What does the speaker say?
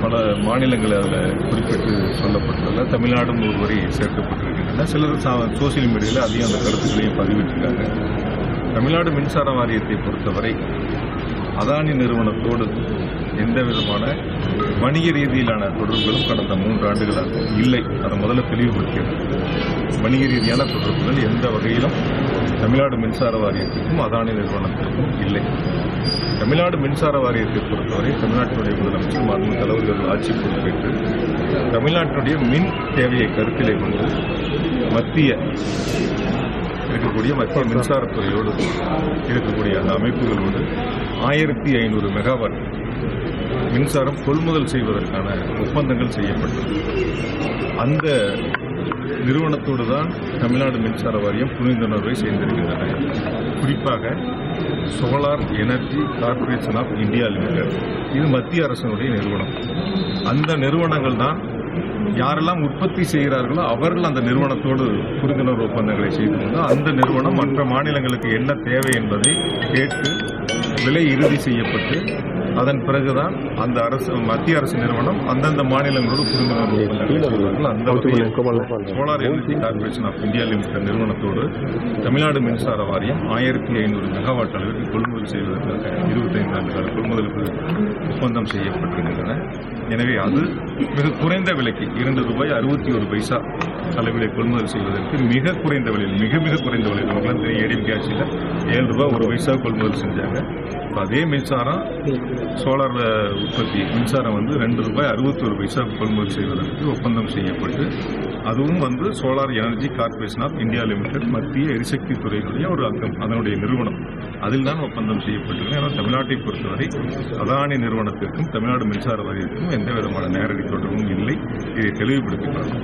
பல மாநிலங்கள் அதில் குறிப்பிட்டு சொல்லப்பட்டுள்ள தமிழ்நாடும் ஒரு வரி சேர்க்கப்பட்டிருக்கின்றன. சிலர் சோசியல் மீடியாவில் அதிகம் அந்த கருத்துக்களையும் பதிவிட்டிருக்காங்க. தமிழ்நாடு மின்சார வாரியத்தை பொறுத்தவரை அதானி நிறுவனத்தோடு எந்த விதமான வணிக ரீதியிலான தொடர்புகளும் கடந்த 3 ஆண்டுகளாக இல்லை. அதை முதல்ல தெளிவுபடுத்தியது. வணிக ரீதியான தொடர்புகள் எந்த வகையிலும் தமிழ்நாடு மின்சார வாரியத்திற்கும் அதானி நிறுவனத்திற்கும் இல்லை. தமிழ்நாடு மின்சார வாரியத்தை பொறுத்தவரை தமிழ்நாட்டினுடைய முதலமைச்சர் மாண்புமிகு தலைவர்கள் ஆட்சி பொறுப்பேற்று தமிழ்நாட்டினுடைய மின் தேவையை கருத்திலே கொண்டு மத்திய மின்சாரத்துறையோடு இருக்கக்கூடிய அந்த அமைப்புகளோடு 1500 மெகாவாட் மின்சாரம் கொள்முதல் செய்வதற்கான ஒப்பந்தங்கள் செய்யப்பட்டது. அந்த நிறுவனத்தோடு தான் தமிழ்நாடு மின்சார வாரியம் புரிந்துணர்வை செய்திருக்கின்றன. குறிப்பாக solar energy corporation of India limited, இது மத்திய அரசினுடைய நிறுவனம். அந்த நிறுவனங்கள் தான் யாரெல்லாம் உற்பத்தி செய்கிறார்களோ அவர்கள் அந்த நிறுவனத்தோடு புரிந்துணர்வு ஒப்பந்தங்களை செய்து கொண்டு அந்த நிறுவனம் மற்ற மாநிலங்களுக்கு என்ன தேவை என்பதை கேட்டு விலை இறுதி செய்யப்பட்டு அதன் பிறகுதான் அந்த மத்திய அரசு நிறுவனம் அந்தந்த மாநிலங்களோடு புரிந்துணர்வு ஒப்பந்தங்களை செய்வார்கள். அந்த வகையில் solar energy corporation of India limited நிறுவனத்தோடு தமிழ்நாடு மின்சார வாரியம் 1500 மெகாவாட் அளவிற்கு கொள்முதல் செய்வதற்காக 25 ஆண்டு கால கொள்முதலுக்கு ஒப்பந்தம் செய்யப்பட்டிருக்கின்றன. எனவே அது மிக குறைந்த விலைக்கு ₹2.61 அளவிலே கொள்முதல் செய்வதற்கு மிக குறைந்த விலையில் மிக குறைந்த விலையில் நமக்குலாம் தெரியும். ஏடிஎம்கே ஆட்சியில் ₹7 கொள்முதல் செஞ்சாங்க. அதே மின்சாரம் சோலார் உற்பத்தி மின்சாரம் ₹2.61 கொள்முதல் செய்வதற்கு ஒப்பந்தம் செய்யப்பட்டு அதுவும் solar energy corporation of India limited மத்திய எரிசக்தி துறையினுடைய ஒரு அங்கம், அதனுடைய நிறுவனம். அதில் தான் ஒப்பந்தம் செய்யப்பட்டிருக்கு. ஆனால் தமிழ்நாட்டை பொறுத்தவரை அதானி நிறுவனத்திற்கும் தமிழ்நாடு மின்சார வாரியத்திற்கும் எந்த விதமான நேரடி தொடர்பும் இல்லை. இதை தெளிவுபடுத்தினார்.